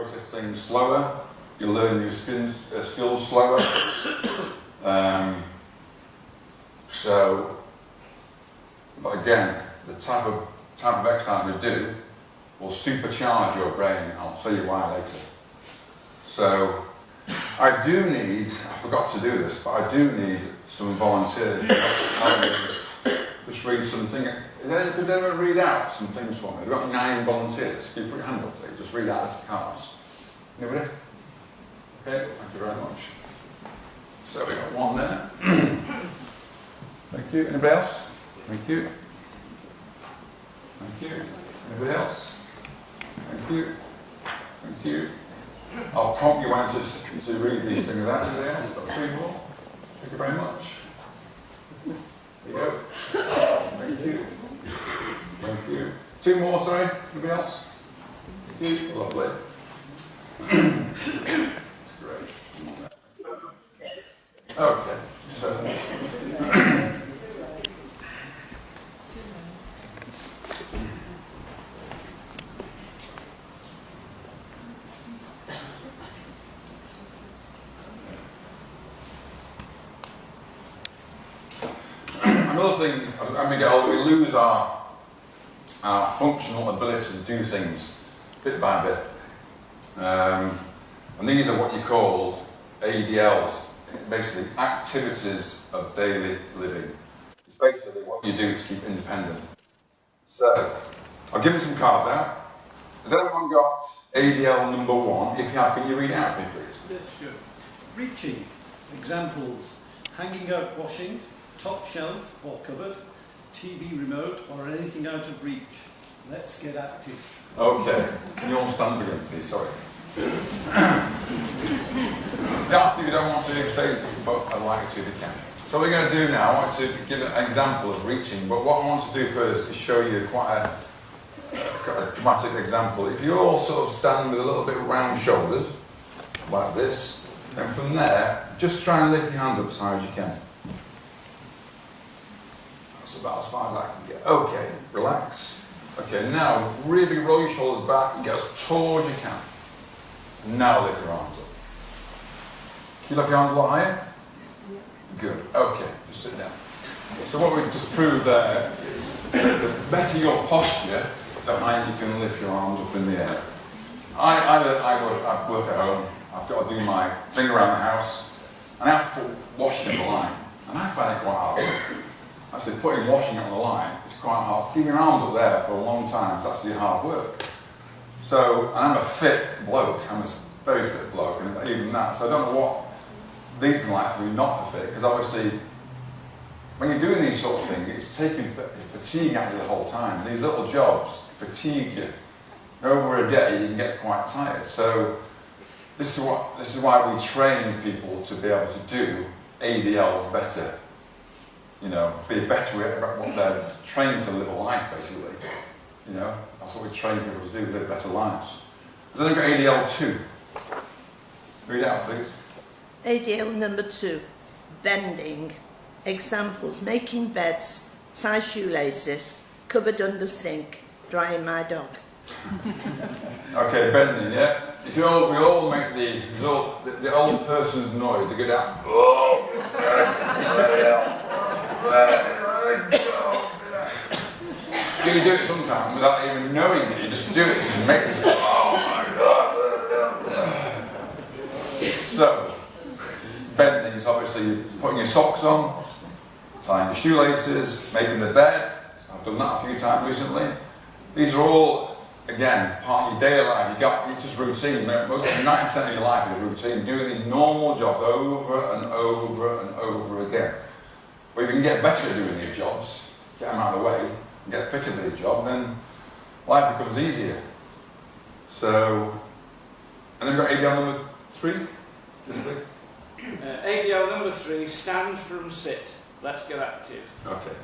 process things slower, you learn new skills slower. But again, the type of exercise we do will supercharge your brain. I'll tell you why later. So I do need, I forgot to do this, but I do need some volunteers. Just read something. Could anyone read out some things for me? We've got 9 volunteers. Can you put your hand up, please? Just read out the cards. Anybody? Okay, thank you very much. So we've got 1 there. Thank you. Anybody else? Thank you. Thank you. Anybody else? Thank you. Thank you. I'll prompt you when to read these things out. Anybody else? Got 3 more. Thank you very much. There you go. Thank you. Thank you. 2 more, sorry. Anybody else? Thank you. Lovely. Great. Okay. So. Another thing, as we get older, we lose our functional ability to do things bit by bit. And these are what you call ADLs, basically activities of daily living. It's basically what you do to keep independent. So, I'll give you some cards out. Has everyone got ADL number 1? If you have, can you read it out for me, please? Yes, sure. Reaching. Examples: hanging out washing, top shelf or cupboard, TV remote, or anything out of reach. Let's get active. Okay. Can you all stand again, please? Sorry. After you don't want to stay, but I'd like you to if you can. So what we're going to do now, I want to give an example of reaching, but what I want to do first is show you quite a dramatic example. If you all sort of stand with a little bit of round shoulders, like this, and from there, just try and lift your hands up as high as you can. That's about as far as I can get. Okay, relax. Okay, now really roll your shoulders back and get as tall as you can. Now lift your arms up. Can you lift your arms a lot higher? Yeah. Good. Okay, just sit down. So what we've just proved there is the better your posture, the higher you can lift your arms up in the air. I work at home. I've got to do my thing around the house, and I have to put washing on the line, and I find it quite hard. Actually, putting washing on the line is quite hard. Keeping your arms up there for a long time is actually hard work. So, and I'm a fit bloke. I'm a very fit bloke, and even that. So I don't know what these are like for me not to fit, because obviously, when you're doing these sort of things, it's taking fatigue out of you the whole time. These little jobs fatigue you. Over a day, you can get quite tired. So this is why we train people to be able to do ADLs better. You know, be better at what they're trained to live a life, basically. You know, that's what we train people to do, live better lives. Has anyone got ADL 2? Read it out, please. ADL number 2, bending. Examples: making beds, tie shoelaces, cupboard under sink, drying my dog. Okay, bending, yeah? We all make the old person's noise to get out. Oh, you do it sometimes without even knowing it. You just do it. You just make this. Oh my God. So, bending is obviously putting your socks on, tying your shoelaces, making the bed. I've done that a few times recently. These are all, again, part of your daily life. It's just routine. Most 90% of your life is routine. Doing these normal jobs over and over and over again. But if you can get better at doing these jobs, get them out of the way, and get fit at these jobs, then life becomes easier. So, and then we've got ADL number 3. ADL number 3, stand from sit. Let's get active. Okay.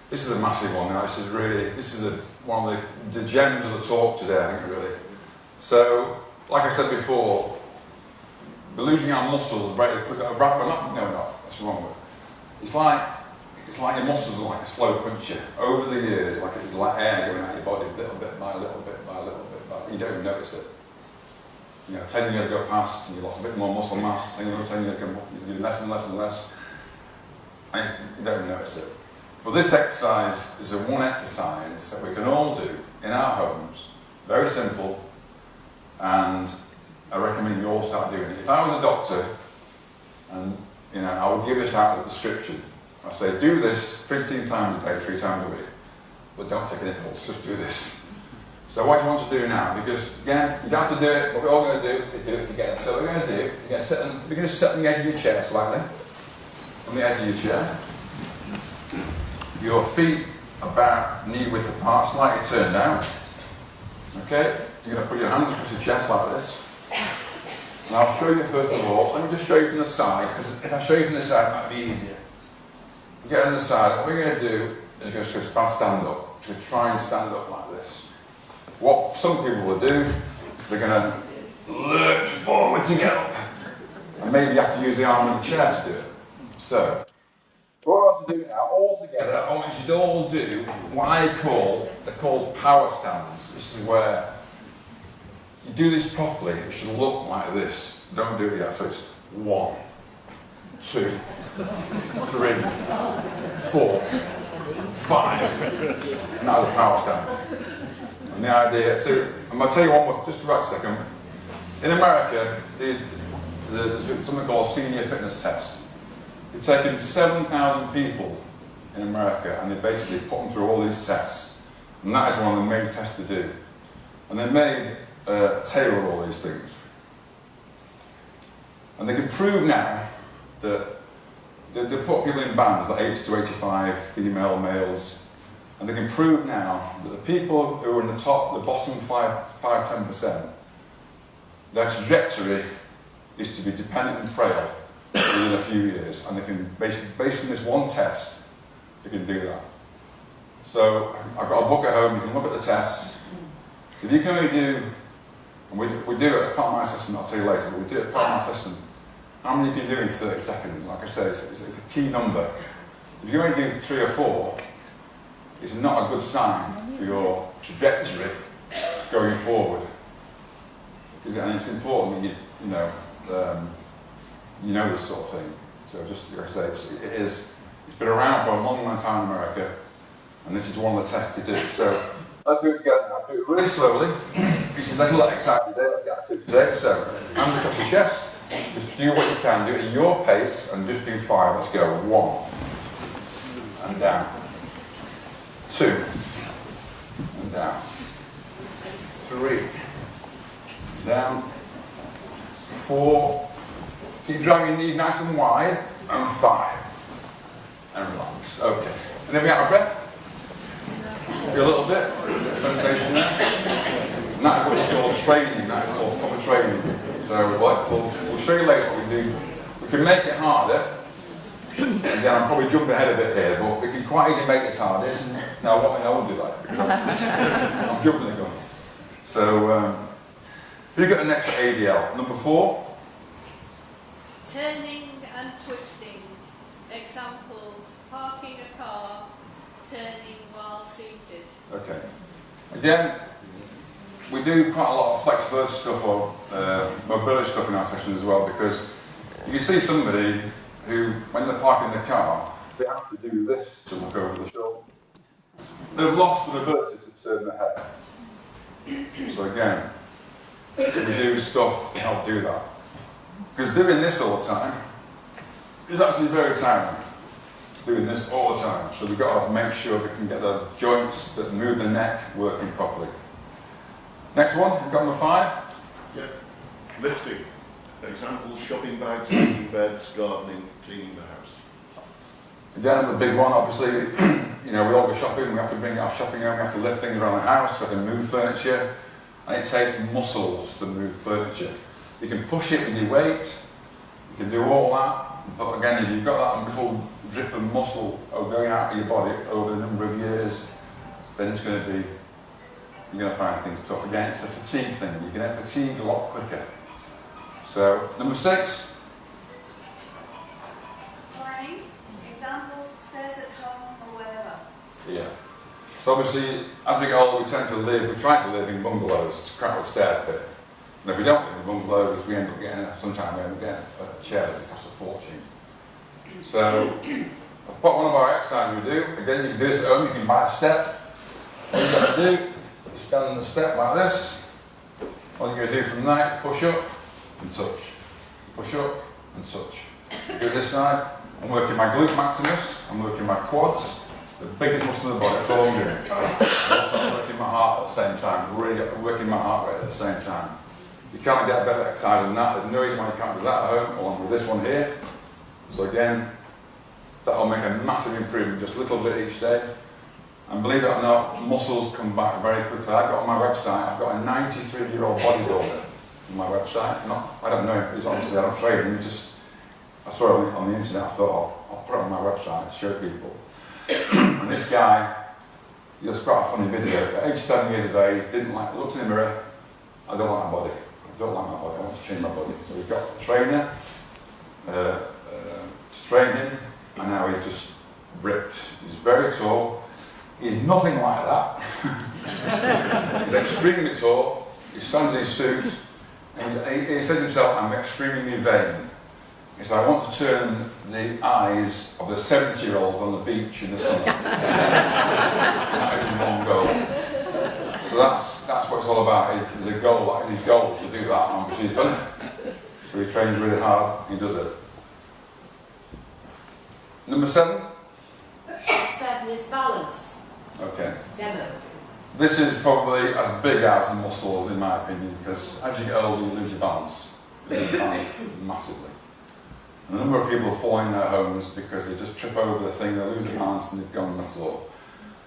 This is a massive one now. This is one of the gems of the talk today, I think, really. So, like I said before, we're losing our muscles very quickly. No, that's the wrong word. It's like your muscles are like a slow puncher. Over the years, it's like air going out of your body, little bit by little bit by little bit. You don't even notice it. 10 years go past and you lost a bit more muscle mass, 10 years go, you do less and less and less, and you don't notice it. But this exercise is a one exercise that we can all do in our homes, very simple, and I recommend you all start doing it. If I was a doctor, and I would give this out of the prescription, I say do this 15 times a day, 3 times a week, but don't take an impulse, just do this. So what do you want to do now? Because again, you don't have to do it, but we're all going to do is do it together. So what we're going to do, you're going to sit on the edge of your chair slightly, on the edge of your chair. Your feet about knee width apart, slightly turned down. Okay? You're going to put your hands across your chest like this. And I'll show you first of all. Let me just show you from the side, because if I show you from the side, it might be easier. You get on the side, what we're going to do is we're going to stand up. We're going to try and stand up like this. What some people will do, they're going to lurch forward to get up. And maybe you have to use the arm of the chair to do it. So, what I want to do now, all together, I want you to all do what they're called power stands. This is where you do this properly, it should look like this. Don't do it yet. So it's 1, 2, 3, 4, 5. And that's a power stand. And the idea, so I'm going to tell you one more, just about a second. In America, there's something called a senior fitness test. They've taken 7,000 people in America and they basically put them through all these tests. And that is one of the main tests to do. And they made a table of all these things. And they can prove now that they put people in bands, like 80 to 85, female, males, and they can prove now that the people who are in the bottom 5-10%, their trajectory is to be dependent and frail within a few years, and they can, based on this one test, they can do that. So I've got a book at home, you can look at the tests. If you can only do, and we do it as part of my assessment, I'll tell you later, but we do it as part of my assessment, how many you can do in 30 seconds? Like I said, it's a key number. If you only do 3 or 4, it's not a good sign for your trajectory going forward. And it's important that you know this sort of thing. So just like I say, it's been around for a long, long time in America, and this is one of the tests to do. So let's do it together now. Do it really slowly. It's a little exciting today. Let's get active today. So hands across your chest. Just do what you can. Do it at your pace, and just do 5. Let's go. 1 and down. 2 and down. 3 down. 4. Keep driving your knees nice and wide. And 5. And relax. Okay. And then we out of breath. Feel a little bit. Sensation there. And that is what you call training. That is called proper training. So we'll show you later what we do. We can make it harder. Again, I'm probably jumping ahead a bit here, but we can quite easily make this harder. No, I won't do that because I'm jumping the gun. So, who got the next for ADL? Number 4. Turning and twisting. Examples: parking a car, turning while seated. Okay. Again, we do quite a lot of flexibility stuff or mobility stuff in our sessions as well, because you can see somebody who, when they're parking the car, they have to do this to look over the shoulder. They've lost the ability to turn their head. So again, we do stuff to help do that. Because doing this all the time is actually very tiring. Doing this all the time. So we've got to make sure we can get the joints that move the neck working properly. Next one, we've got number 5. Yeah. Lifting. Examples: shopping bags, making beds, gardening, cleaning the house. Again, the big one, obviously, we all go shopping, we have to bring our shopping home, we have to lift things around the house, we have to move furniture, and it takes muscles to move furniture. You can push it with your weight, you can do all that, but again, if you've got that little drip of muscle going out of your body over a number of years, then it's going to be, you're going to find things tough. Again, it's a fatigue thing, you can get fatigued a lot quicker. So, number 6. Climb. Examples: stairs at home or wherever. Yeah. So obviously, as we get older, we try to live in bungalows. It's a crap with stairs bit. And if we don't get the bungalows, we end up getting, sometimes we end up getting a chair that costs a fortune. So, I've put one of our exercises we do. Again, you can do this at home, you can buy a step. All you've got to do, you stand on the step like this. All you're going to do from there is push up and touch. Push up and touch. Do this side. I'm working my glute maximus, I'm working my quads, the biggest muscle of the body, that's all I'm doing. I'm also working my heart at the same time, really working my heart rate at the same time. You can't get a better exercise than that. There's no reason why you can't do that at home, along with this one here. So again, that'll make a massive improvement, just a little bit each day. And believe it or not, muscles come back very quickly. I've got on my website, I've got a 93-year-old bodybuilder on my website. I don't know him, he's honestly, I don't trade him, I saw it on the internet, I thought, I'll put it on my website to show people. And this guy, he does quite a funny video. At 87 years of age, looked in the mirror, I don't like my body. I don't like my body, I want to change my body. So we've got a trainer to train him, and now he's just ripped. He's very tall. He's nothing like that. He's extremely tall. He stands in his suit, and he says himself, I'm extremely vain. He said, I want to turn the eyes of the 70-year-olds on the beach in the sun. That is one goal. So that's what it's all about, is a goal. That's his goal, to do that, and he's done it. So he trains really hard, he does it. Number 7? 7 is balance. Okay. Demo. This is probably as big as the muscles, in my opinion, because as you get older, you lose your balance. You lose your balance massively. And a number of people fall in their homes because they just trip over the thing, they lose their balance, and they've gone on the floor.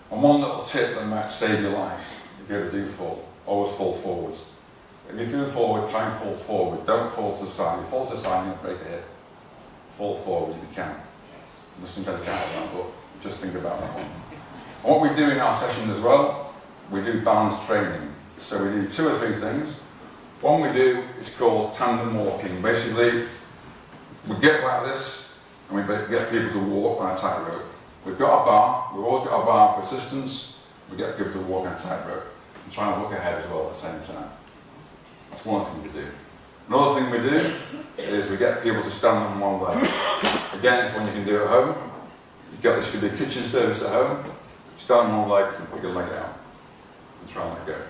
And one little tip that might save your life, if you ever do fall, always fall forwards. If you feel forward, try and fall forward. Don't fall to the side. If you fall to the side, you'll break a hip. Fall forward if you can. Just sometimes you can't have that, but just think about that one. And what we do in our sessions as well, we do balance training. So we do 2 or 3 things. One we do is called tandem walking. Basically, we get like this, and we get people to walk on a tightrope. We've got a bar, we've always got a bar for assistance. We get people to walk on a tightrope and try and look ahead as well at the same time. That's one thing we do. Another thing we do is we get people to stand on one leg. Again, it's one you can do at home. This could be a kitchen service at home. Stand on one leg and put your leg out. And try and let go.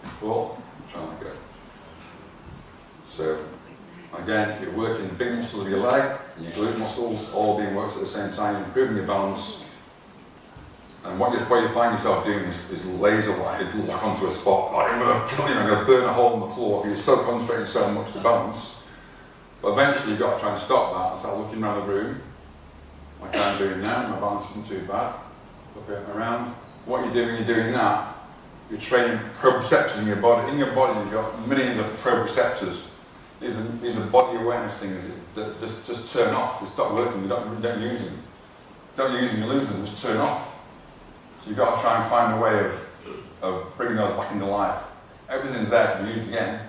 Fall, try and let go. So, again, you're working the big muscles of your leg and your glute muscles all being worked at the same time, improving your balance. And what you find yourself doing is laser light, lock onto a spot, like I'm going to burn a hole in the floor because you're so concentrating so much to balance. But eventually you've got to try and stop that and start looking around the room, like I'm doing now. My balance isn't too bad. Looking around. What you're doing that, you're training proprioceptors in your body. In your body you've got millions of proprioceptors. These are body awareness things that just turn off. They stop working. You don't use them. Don't use them, you lose them. Just turn off. So you've got to try and find a way of bringing those back into life. Everything's there to be used again.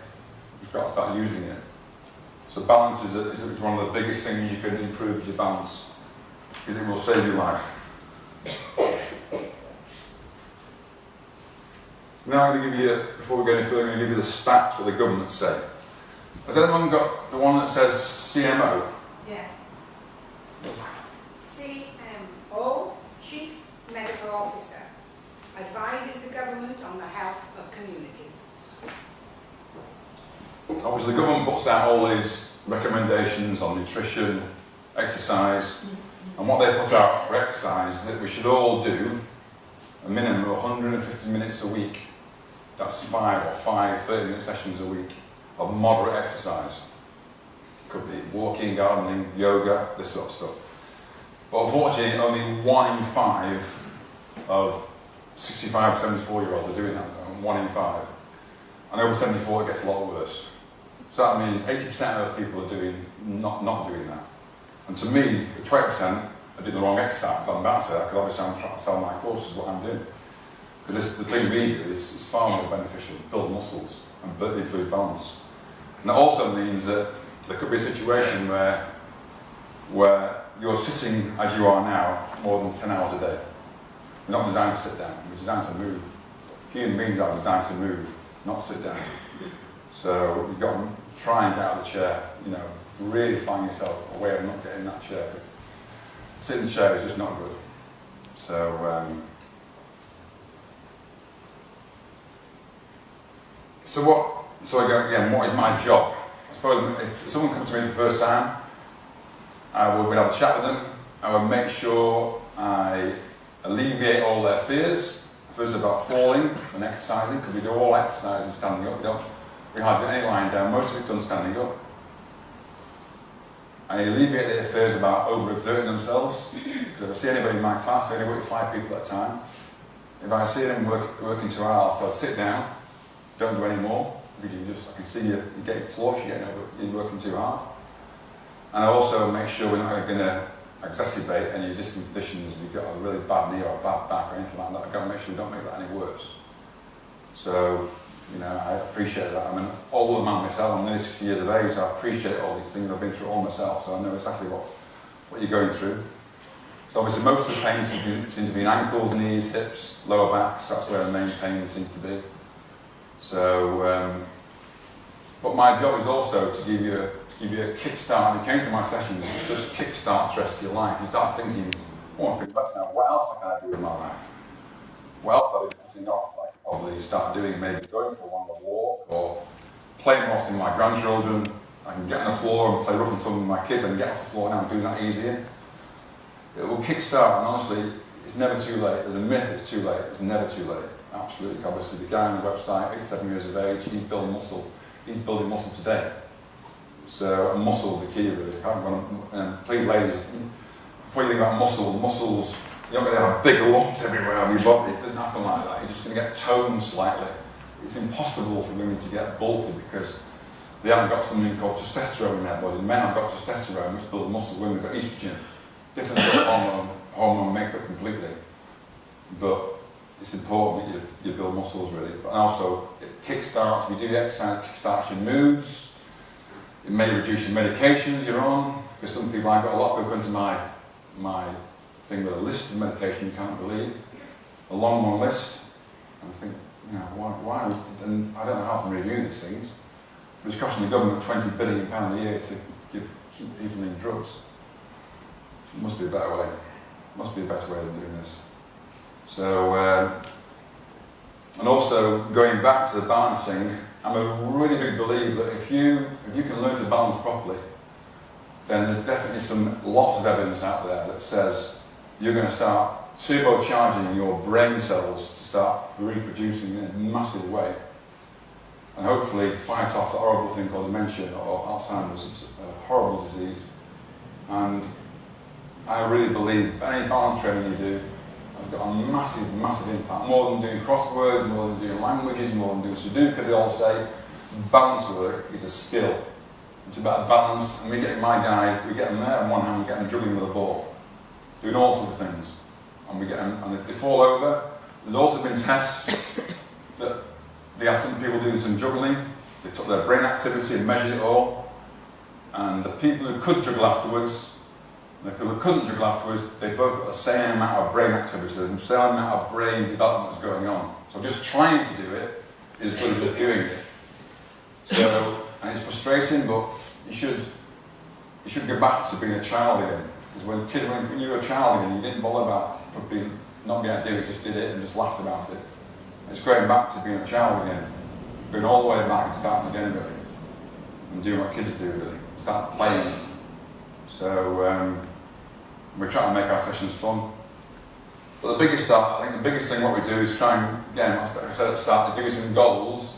You've got to start using it. So balance is one of the biggest things you can improve, is your balance. Because it will save your life. Now I'm going to give you, before we go any further, I'm going to give you the stats what the government say. Has anyone got the one that says CMO? Yes. CMO, Chief Medical Officer, advises the government on the health of communities. Obviously the government puts out all these recommendations on nutrition, exercise, and what they put out for exercise is that we should all do a minimum of 150 minutes a week. That's 5 30-minute sessions a week of moderate exercise. Could be walking, gardening, yoga, this sort of stuff. But unfortunately, only 1 in 5 of 65, 74-year-olds are doing that. 1 in 5. And over 74, it gets a lot worse. So that means 80% of the people are not doing that. And to me, the 20% are doing the wrong exercise. I'm about to say that because obviously I'm trying to sell my courses, what I'm doing. Because the thing we do is far more beneficial, build muscles and improve balance. And that also means that there could be a situation where you're sitting as you are now more than 10 hours a day. You're not designed to sit down, you're designed to move. Human beings are designed to move. not sit down. So you've got to try and get out of the chair, you know, really find yourself a way of not getting in that chair. Sitting in the chair is just not good. So, again, what is my job? I suppose if someone comes to me for the first time, I would have a chat with them. I would make sure I alleviate all their fears. First about falling and exercising, because we do all exercises standing up. We hardly do any lying down, most of it's done standing up. I alleviate their fears about overexerting themselves. Because if I see anybody in my class, I only work with 5 people at a time. If I see them working too hard, I'll sit down, don't do any more. Because I can see you're getting flush, you're working too hard. And I also make sure we're not going to exacerbate any existing conditions. If you've got a really bad knee or a bad back or anything like that, I've got to make sure we don't make that any worse. So, you know, I appreciate that. I'm an older man myself, I'm nearly 60 years of age, so I appreciate all these things. I've been through it all myself, so I know exactly what you're going through. So obviously most of the pain seems to be in ankles, knees, hips, lower backs. That's where the main pain seems to be. So, but my job is also to give you a kickstart. If you came to my sessions, just kickstart the rest of your life. You start thinking, oh, I'm thinking about now, what else can I do in my life? What else are we putting off? I could probably start doing, maybe going for a longer walk, or playing more often with my grandchildren. I can get on the floor and play rough and tumble with my kids. I can get off the floor now and do that easier. It will kickstart, and honestly, it's never too late. There's a myth it's too late. It's never too late. Absolutely. Obviously, the guy on the website, 87 years of age, he's building muscle. He's building muscle today. So, muscle is the key, really. Please, ladies, before you think about muscles, you're not going to have big lumps everywhere on your body. It doesn't happen like that. You're just going to get toned slightly. It's impossible for women to get bulky because they haven't got something called testosterone in their body. Men have got testosterone, which builds muscle. Women have got estrogen. Different sort of hormone makeup completely. But it's important that you build muscles, really. But also, it kickstarts, if you do the exercise, it kickstarts your moods. It may reduce your medications you're on. Because some people, I've got a lot of people into my thing with a list of medication you can't believe. A long list. And I think, you know, why? And I don't know how to review these things. It's costing the government £20 billion a year to keep people in drugs. It must be a better way. Must be a better way of doing this. So, and also going back to the balancing, I'm a really big believer that if you can learn to balance properly, then there's definitely lots of evidence out there that says you're going to start turbocharging your brain cells to start reproducing in a massive way, and hopefully fight off the horrible thing called dementia or Alzheimer's. It's a horrible disease, and I really believe any balance training you do has got a massive, massive impact. More than doing crosswords, more than doing languages, more than doing Sudoku, they all say. Balance work is a skill. It's about balance, and we get my guys, we get them there on one hand, we get them juggling with a ball, doing all sorts of things. And we get them, and if they fall over, there's also been tests that they had some people doing some juggling, they took their brain activity and measured it all, and the people who could juggle afterwards, and the people who couldn't juggle afterwards, they both got the same amount of brain activity, the same amount of brain development was going on. So just trying to do it is as good as just doing it. So, and it's frustrating, but you should go back to being a child again. Because when you were a child again, you didn't bother about not being able to do it, just did it and just laughed about it. It's going back to being a child again, going all the way back and starting again, really, and doing what kids do, really, start playing. So we're trying to make our sessions fun. But I think the biggest thing what we do is try and, again, like I said at the start, to give you some goals.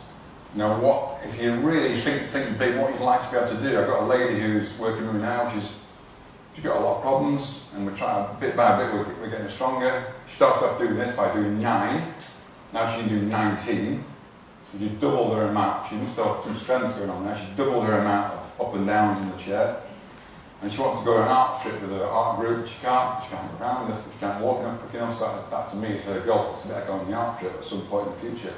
You know, what if you really think big, what you'd like to be able to do. I've got a lady who's working with me now, she's got a lot of problems, and we're trying, bit by bit, we're getting stronger. She started off doing this by doing 9, now she can do 19, so she doubled her amount. She must have some strength going on there. She doubled her amount of up and downs in the chair, and she wants to go on an art trip with her art group. She can't go around, she can't walk enough quick enough, so that to me is her goal, to better go on the art trip at some point in the future.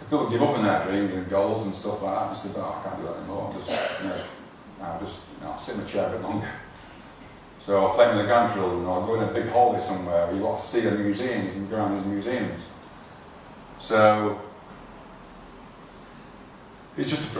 People give up on their dreams and goals and stuff like that and say, oh, I can't do that anymore. I'll sit in the chair a bit longer. So I'll play with the grandchildren, or I'll go in a big holiday somewhere where you want to see a museum, you can go around these museums. So It's just a